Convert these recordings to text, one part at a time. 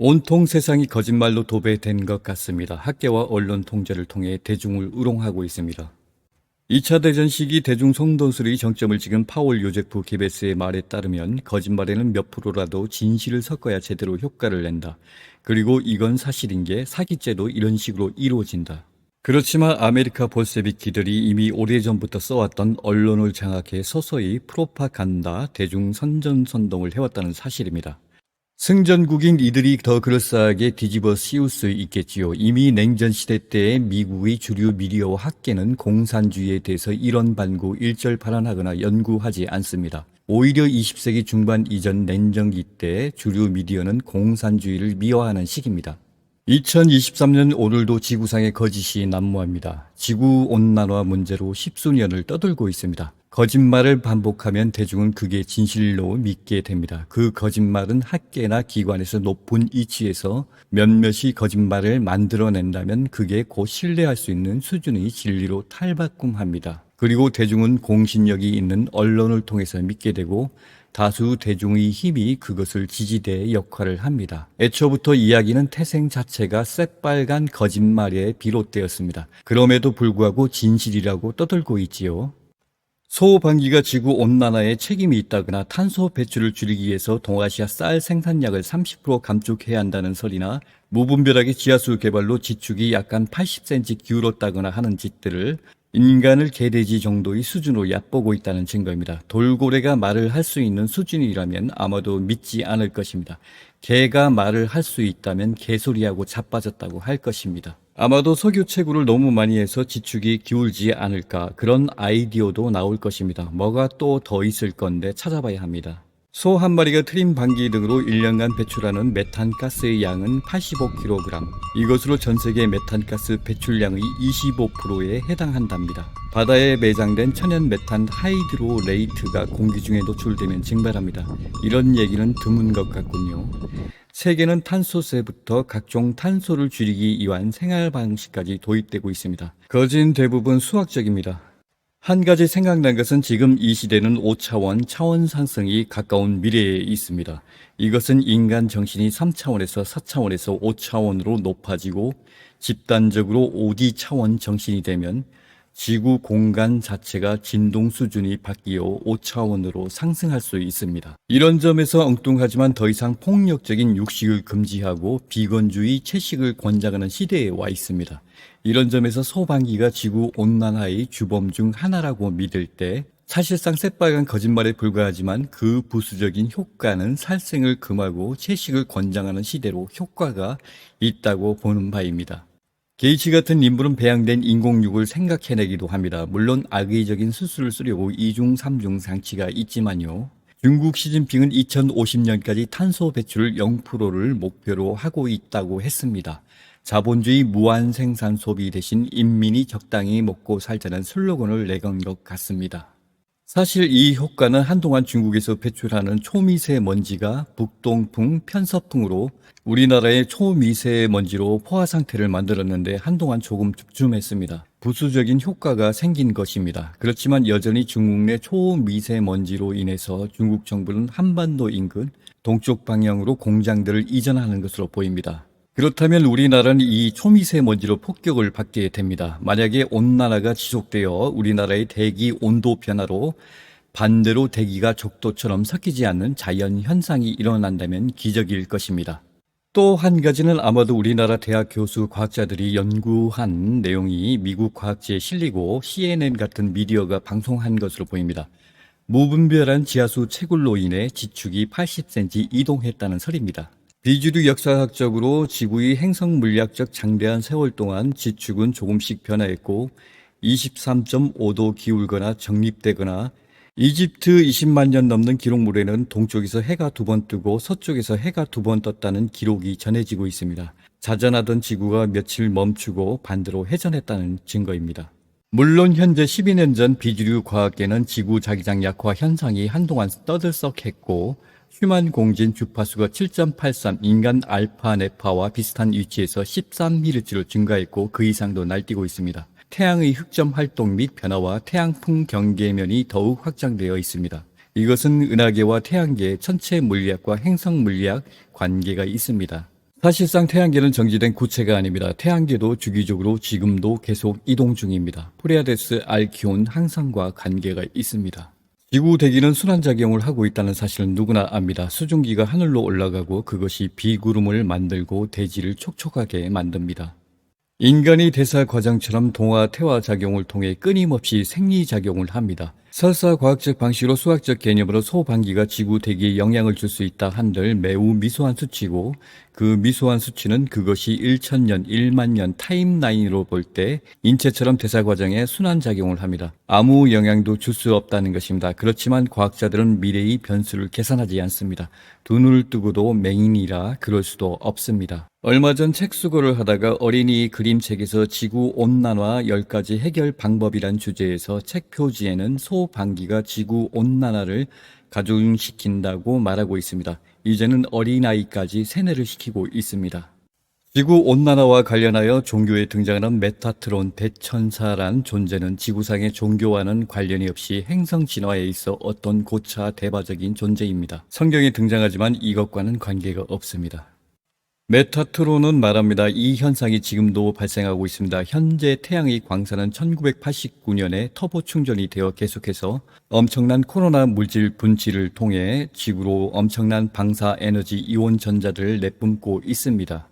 온통 세상이 거짓말로 도배된 것 같습니다. 학계와 언론 통제를 통해 대중을 우롱하고 있습니다. 2차 대전 시기 대중 성도술의 정점을 찍은 파월 요제프 게베스의 말에 따르면 거짓말에는 몇 프로라도 진실을 섞어야 제대로 효과를 낸다. 그리고 이건 사실인 게 사기죄도 이런 식으로 이루어진다. 그렇지만 아메리카 볼세비키들이 이미 오래전부터 써왔던 언론을 장악해 서서히 프로파간다, 대중 선전선동을 해왔다는 사실입니다. 승전국인 이들이 더 그럴싸하게 뒤집어 씌울 수 있겠지요. 이미 냉전시대 때의 미국의 주류 미디어와 학계는 공산주의에 대해서 이런 반구 일절 발언하거나 연구하지 않습니다. 오히려 20세기 중반 이전 냉전기 때 주류 미디어는 공산주의를 미화하는 시기입니다. 2023년 오늘도 지구상의 거짓이 난무합니다. 지구온난화 문제로 십수년을 떠들고 있습니다. 거짓말을 반복하면 대중은 그게 진실로 믿게 됩니다. 그 거짓말은 학계나 기관에서 높은 위치에서 몇몇이 거짓말을 만들어낸다면 그게 곧 신뢰할 수 있는 수준의 진리로 탈바꿈합니다. 그리고 대중은 공신력이 있는 언론을 통해서 믿게 되고 다수 대중의 힘이 그것을 지지대의 역할을 합니다. 애초부터 이야기는 태생 자체가 새빨간 거짓말에 비롯되었습니다. 그럼에도 불구하고 진실이라고 떠들고 있지요. 소방기가 지구온난화에 책임이 있다거나 탄소 배출을 줄이기 위해서 동아시아 쌀 생산량을 30% 감축해야 한다는 설이나 무분별하게 지하수 개발로 지축이 약간 80cm 기울었다거나 하는 짓들을 인간을 개돼지 정도의 수준으로 얕보고 있다는 증거입니다. 돌고래가 말을 할 수 있는 수준이라면 아마도 믿지 않을 것입니다. 개가 말을 할 수 있다면 개소리하고 자빠졌다고 할 것입니다. 아마도 석유채굴을 너무 많이 해서 지축이 기울지 않을까, 그런 아이디어도 나올 것입니다. 뭐가 또 더 있을 건데 찾아봐야 합니다. 소 한 마리가 트림 방귀 등으로 1년간 배출하는 메탄가스의 양은 85kg. 이것으로 전 세계 메탄가스 배출량의 25%에 해당한답니다. 바다에 매장된 천연 메탄 하이드로레이트가 공기 중에 노출되면 증발합니다. 이런 얘기는 드문 것 같군요. 세계는 탄소세부터 각종 탄소를 줄이기 위한 생활 방식까지 도입되고 있습니다. 거진 대부분 수학적입니다. 한 가지 생각난 것은 지금 이 시대는 5차원, 차원 상승이 가까운 미래에 있습니다. 이것은 인간 정신이 3차원에서 4차원에서 5차원으로 높아지고 집단적으로 5D 차원 정신이 되면 지구 공간 자체가 진동 수준이 바뀌어 5차원으로 상승할 수 있습니다. 이런 점에서 엉뚱하지만 더 이상 폭력적인 육식을 금지하고 비건주의 채식을 권장하는 시대에 와 있습니다. 이런 점에서 소방기가 지구 온난화의 주범 중 하나라고 믿을 때 사실상 새빨간 거짓말에 불과하지만 그 부수적인 효과는 살생을 금하고 채식을 권장하는 시대로 효과가 있다고 보는 바입니다. 게이츠 같은 인물은 배양된 인공육을 생각해내기도 합니다. 물론 악의적인 수술을 쓰려고 2중 3중 장치가 있지만요. 중국 시진핑은 2050년까지 탄소 배출 0%를 목표로 하고 있다고 했습니다. 자본주의 무한 생산 소비 대신 인민이 적당히 먹고 살자는 슬로건을 내건 것 같습니다. 사실 이 효과는 한동안 중국에서 배출하는 초미세먼지가 북동풍, 편서풍으로 우리나라의 초미세먼지로 포화 상태를 만들었는데 한동안 조금 주춤했습니다. 부수적인 효과가 생긴 것입니다. 그렇지만 여전히 중국 내 초미세먼지로 인해서 중국 정부는 한반도 인근 동쪽 방향으로 공장들을 이전하는 것으로 보입니다. 그렇다면 우리나라는 이 초미세먼지로 폭격을 받게 됩니다. 만약에 온난화가 지속되어 우리나라의 대기 온도 변화로 반대로 대기가 적도처럼 섞이지 않는 자연 현상이 일어난다면 기적일 것입니다. 또 한 가지는 아마도 우리나라 대학 교수 과학자들이 연구한 내용이 미국 과학지에 실리고 CNN 같은 미디어가 방송한 것으로 보입니다. 무분별한 지하수 채굴로 인해 지축이 80cm 이동했다는 설입니다. 비주류 역사학적으로 지구의 행성 물리학적 장대한 세월 동안 지축은 조금씩 변화했고 23.5도 기울거나 정립되거나 이집트 20만 년 넘는 기록물에는 동쪽에서 해가 2번 뜨고 서쪽에서 해가 2번 떴다는 기록이 전해지고 있습니다. 자전하던 지구가 며칠 멈추고 반대로 회전했다는 증거입니다. 물론 현재 12년 전 비주류 과학계는 지구 자기장 약화 현상이 한동안 떠들썩했고 휴만 공진 주파수가 7.83 인간 알파 네파와 비슷한 위치에서 13Hz로 증가했고 그 이상도 날뛰고 있습니다. 태양의 흑점 활동 및 변화와 태양풍 경계면이 더욱 확장되어 있습니다. 이것은 은하계와 태양계의 천체 물리학과 행성 물리학 관계가 있습니다. 사실상 태양계는 정지된 구체가 아닙니다. 태양계도 주기적으로 지금도 계속 이동 중입니다. 프레아데스 알키온 항성과 관계가 있습니다. 지구 대기는 순환작용을 하고 있다는 사실은 누구나 압니다. 수증기가 하늘로 올라가고 그것이 비구름을 만들고 대지를 촉촉하게 만듭니다. 인간이 대사 과정처럼 동화 태화 작용을 통해 끊임없이 생리작용을 합니다. 설사 과학적 방식으로 수학적 개념으로 소방기가 지구 대기에 영향을 줄 수 있다 한들 매우 미소한 수치고, 그 미소한 수치는 그것이 1000년, 1만 년 타임라인으로 볼 때 인체처럼 대사 과정에 순환작용을 합니다. 아무 영향도 줄 수 없다는 것입니다. 그렇지만 과학자들은 미래의 변수를 계산하지 않습니다. 두 눈을 뜨고도 맹인이라 그럴 수도 없습니다. 얼마 전 책 수고를 하다가 어린이 그림책에서 지구온난화 10가지 해결 방법이란 주제에서 책 표지에는 소방기가 지구온난화를 가중시킨다고 말하고 있습니다. 이제는 어린아이까지 세뇌를 시키고 있습니다. 지구온난화와 관련하여 종교에 등장하는 메타트론 대천사란 존재는 지구상의 종교와는 관련이 없이 행성 진화에 있어 어떤 고차 대바적인 존재입니다. 성경에 등장하지만 이것과는 관계가 없습니다. 메타트론은 말합니다. 이 현상이 지금도 발생하고 있습니다. 현재 태양의 광선은 1989년에 터보 충전이 되어 계속해서 엄청난 코로나 물질 분출을 통해 지구로 엄청난 방사 에너지 이온 전자들을 내뿜고 있습니다.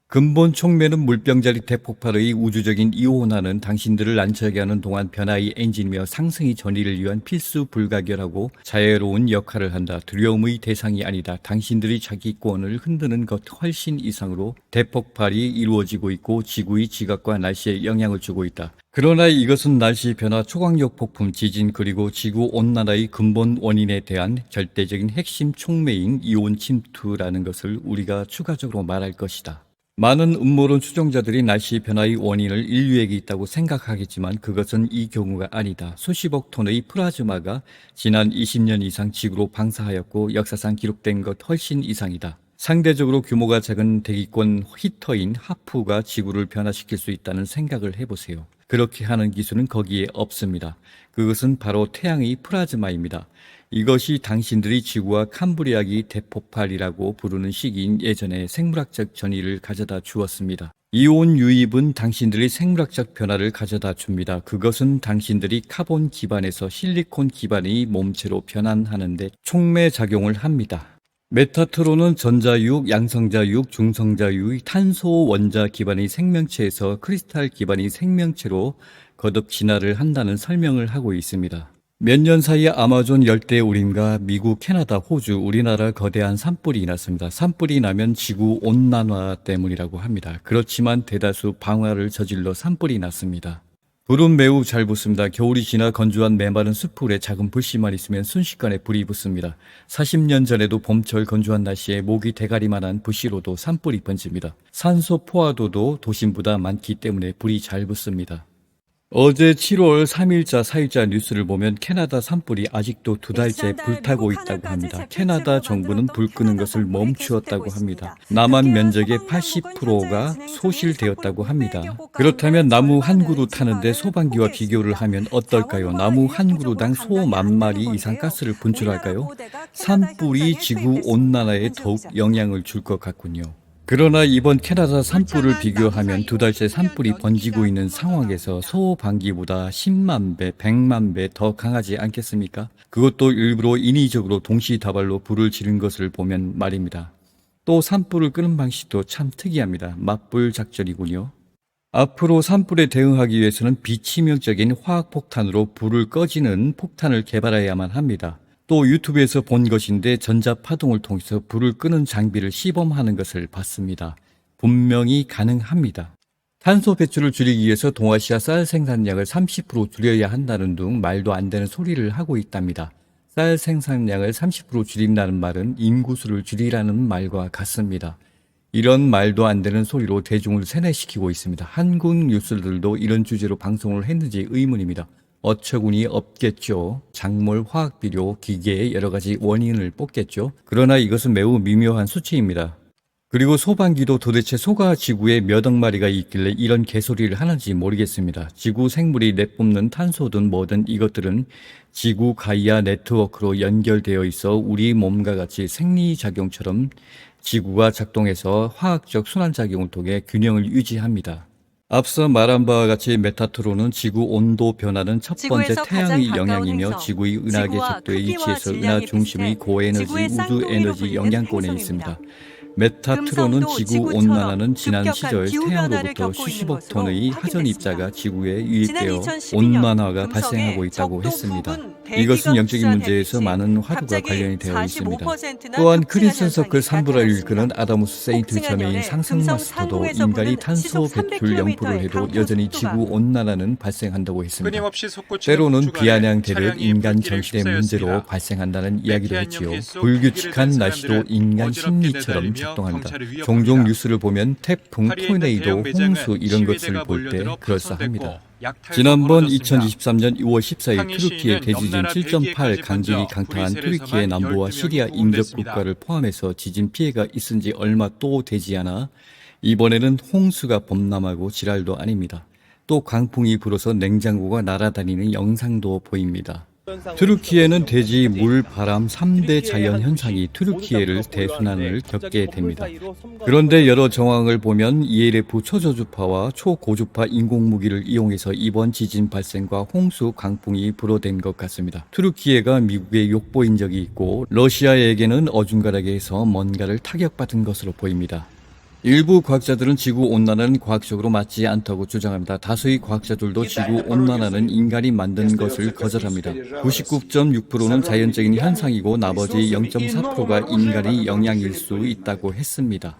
근본 촉매는 물병자리 대폭발의 우주적인 이온화는 당신들을 난처하게 하는 동안 변화의 엔진이며 상승의 전이를 위한 필수 불가결하고 자유로운 역할을 한다. 두려움의 대상이 아니다. 당신들이 자기권을 흔드는 것 훨씬 이상으로 대폭발이 이루어지고 있고 지구의 지각과 날씨에 영향을 주고 있다. 그러나 이것은 날씨 변화, 초강력 폭풍, 지진 그리고 지구온난화의 근본 원인에 대한 절대적인 핵심 촉매인 이온 침투라는 것을 우리가 추가적으로 말할 것이다. 많은 음모론 추종자들이 날씨 변화의 원인을 인류에게 있다고 생각하겠지만 그것은 이 경우가 아니다. 수십억 톤의 플라즈마가 지난 20년 이상 지구로 방사하였고 역사상 기록된 것 훨씬 이상이다. 상대적으로 규모가 작은 대기권 히터인 하프가 지구를 변화시킬 수 있다는 생각을 해보세요. 그렇게 하는 기술은 거기에 없습니다. 그것은 바로 태양의 플라즈마입니다. 이것이 당신들이 지구와 캄브리아기 대폭발이라고 부르는 시기인 예전에 생물학적 전이를 가져다 주었습니다. 이온 유입은 당신들이 생물학적 변화를 가져다 줍니다. 그것은 당신들이 카본 기반에서 실리콘 기반의 몸체로 변환하는데 촉매 작용을 합니다. 메타트론은 전자유혹, 양성자유혹, 중성자유의 탄소 원자 기반의 생명체에서 크리스탈 기반의 생명체로 거듭 진화를 한다는 설명을 하고 있습니다. 몇 년 사이에 아마존 열대우림과 미국, 캐나다, 호주, 우리나라 거대한 산불이 났습니다. 산불이 나면 지구 온난화 때문이라고 합니다. 그렇지만 대다수 방화를 저질러 산불이 났습니다. 불은 매우 잘 붙습니다. 겨울이 지나 건조한 메마른 숲풀에 작은 불씨만 있으면 순식간에 불이 붙습니다. 40년 전에도 봄철 건조한 날씨에 모기 대가리만한 불씨로도 산불이 번집니다. 산소 포화도도 도심보다 많기 때문에 불이 잘 붙습니다. 어제 7월 3일자 4일자 뉴스를 보면 캐나다 산불이 아직도 2달째 불타고 있다고 합니다. 캐나다 정부는 불 끄는 것을 멈추었다고 합니다. 남한 면적의 80%가 소실되었다고 합니다. 그렇다면 나무 한 그루 타는데 소방기와 비교를 하면 어떨까요? 나무 한 그루당 소 10,000마리 이상 가스를 분출할까요? 산불이 지구 온난화에 더욱 영향을 줄 것 같군요. 그러나 이번 캐나다 산불을 비교하면 2달째 산불이 번지고 있는 상황에서 소방기보다 10만 배, 100만 배 더 강하지 않겠습니까? 그것도 일부러 인위적으로 동시다발로 불을 지른 것을 보면 말입니다. 또 산불을 끄는 방식도 참 특이합니다. 맞불 작전이군요. 앞으로 산불에 대응하기 위해서는 비치명적인 화학폭탄으로 불을 꺼지는 폭탄을 개발해야만 합니다. 또 유튜브에서 본 것인데 전자파동을 통해서 불을 끄는 장비를 시범하는 것을 봤습니다. 분명히 가능합니다. 탄소 배출을 줄이기 위해서 동아시아 쌀 생산량을 30% 줄여야 한다는 등 말도 안 되는 소리를 하고 있답니다. 쌀 생산량을 30% 줄인다는 말은 인구수를 줄이라는 말과 같습니다. 이런 말도 안 되는 소리로 대중을 세뇌시키고 있습니다. 한국 뉴스들도 이런 주제로 방송을 했는지 의문입니다. 어처구니 없겠죠. 작물, 화학비료, 기계의 여러 가지 원인을 뽑겠죠. 그러나 이것은 매우 미묘한 수치입니다. 그리고 소방기도 도대체 소가 지구에 몇억 마리가 있길래 이런 개소리를 하는지 모르겠습니다. 지구 생물이 내뿜는 탄소든 뭐든 이것들은 지구 가이아 네트워크로 연결되어 있어 우리 몸과 같이 생리작용처럼 지구가 작동해서 화학적 순환작용을 통해 균형을 유지합니다. 앞서 말한 바와 같이 메타트론은 지구 온도 변화는 첫 번째 지구에서 가장 태양의 가까운 영향이며 행성, 지구의 은하계 지구와 적도에 크기와 위치해서 은하 질량이 중심의 비슷해 고에너지 지구의 우주 쌍둥이로 에너지 불리는 영향권에 행성입니다. 있습니다. 메타트론은 금성도 지구 지구처럼 온난화는 지난 급격한 시절 기후 변화를 태양으로부터 겪고 있는 수십억 것으로 톤의 하전 확인됐습니다. 입자가 지구에 지난 유입되어 2012년 온난화가 금성의 발생하고 있다고 적도 했습니다. 부분 대기가 이것은 영적인 흡수한 문제에서 햇빛이 많은 화두가 갑자기 관련이 되어 있습니다. 45%나 또한 흡증한 크리스천 서클 현상이 산브라 일그는 나타났습니다. 아다무스 세인트 폭증한 자매인 열에 상승 금성 마스터도 상공에서 인간이 부는 탄소 시속 배출 0%를 300km의 해도 강풍 여전히 속도가 지구 온난화는 발생한다고 했습니다. 끊임없이 솟구치는 때로는 폭죽 아래 비아냥대를 차량이 인간 불길을 정신의 휩싸였습니다. 문제로 발생한다는 이야기도 메케안 했지요. 연필 속 불규칙한 무기를 든 날씨도 사람들은 인간 어지럽게 심리처럼 내달리며 작동합니다. 경찰을 위협합니다. 종종 뉴스를 보면 태풍, 파리에 있는 토네이도, 대형 매장은 홍수 이런 것을 시위대가 볼 때 몰려들어 그럴싸합니다. 파손됐고 약탈도 지난번 벌어졌습니다. 2023년 2월 14일 항의 투르키의 시위는 대지진 넘나라 7.8 벨기에까지 강진이 번져 강타한 브뤼셀에서만 투르키의 남부와 12명이 시리아 인접 구금됐습니다. 국가를 포함해서 지진 피해가 있은 지 얼마 또 되지 않아 이번에는 홍수가 범람하고 지랄도 아닙니다. 또 강풍이 불어서 냉장고가 날아다니는 영상도 보입니다. 투르키에는 대지, 물, 바람 3대 자연 현상이 투르키예를 대순환을 겪게 됩니다. 그런데 여러 정황을 보면 ELF 초저주파와 초고주파 인공무기를 이용해서 이번 지진 발생과 홍수, 강풍이 불어댄 것 같습니다. 투르키예가 미국에 욕보인 적이 있고 러시아에게는 어중간하게 해서 뭔가를 타격받은 것으로 보입니다. 일부 과학자들은 지구온난화는 과학적으로 맞지 않다고 주장합니다. 다수의 과학자들도 지구온난화는 인간이 만든 것을 거절합니다. 99.6%는 자연적인 현상이고 나머지 0.4%가 인간의 영향일 수 있다고 했습니다.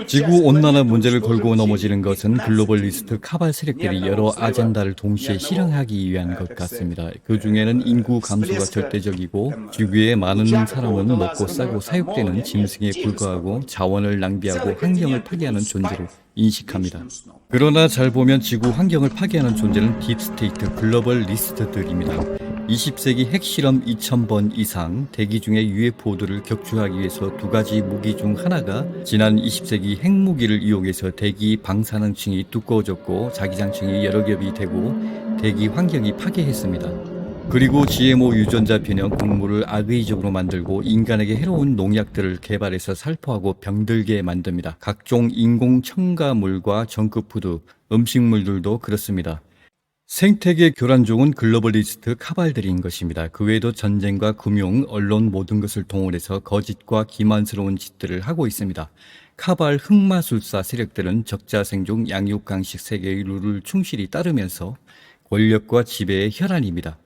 지구온난화 문제를 걸고 넘어지는 것은 글로벌리스트 카발 세력들이 여러 아젠다를 동시에 실행하기 위한 것 같습니다. 그 중에는 인구 감소가 절대적이고 지구의 많은 사람은 먹고 싸고 사육되는 짐승에 불과하고 자원을 낭비하고 환경을 파괴하는 존재로 인식합니다. 그러나 잘 보면 지구 환경을 파괴하는 존재는 딥스테이트 글로벌 리스트들입니다. 20세기 핵실험 2000번 이상 대기 중에 UFO들을 격추하기 위해서 두 가지 무기 중 하나가 지난 20세기 핵무기를 이용해서 대기 방사능층이 두꺼워졌고 자기장층이 여러 겹이 되고 대기 환경이 파괴했습니다. 그리고 GMO 유전자 변형 곡물을 악의적으로 만들고 인간에게 해로운 농약들을 개발해서 살포하고 병들게 만듭니다. 각종 인공 첨가물과 정크푸드, 음식물들도 그렇습니다. 생태계 교란종은 글로벌리스트 카발들인 것입니다. 그 외에도 전쟁과 금융, 언론 모든 것을 동원해서 거짓과 기만스러운 짓들을 하고 있습니다. 카발 흑마술사 세력들은 적자생존 양육강식 세계의 룰을 충실히 따르면서 권력과 지배의 혈안입니다.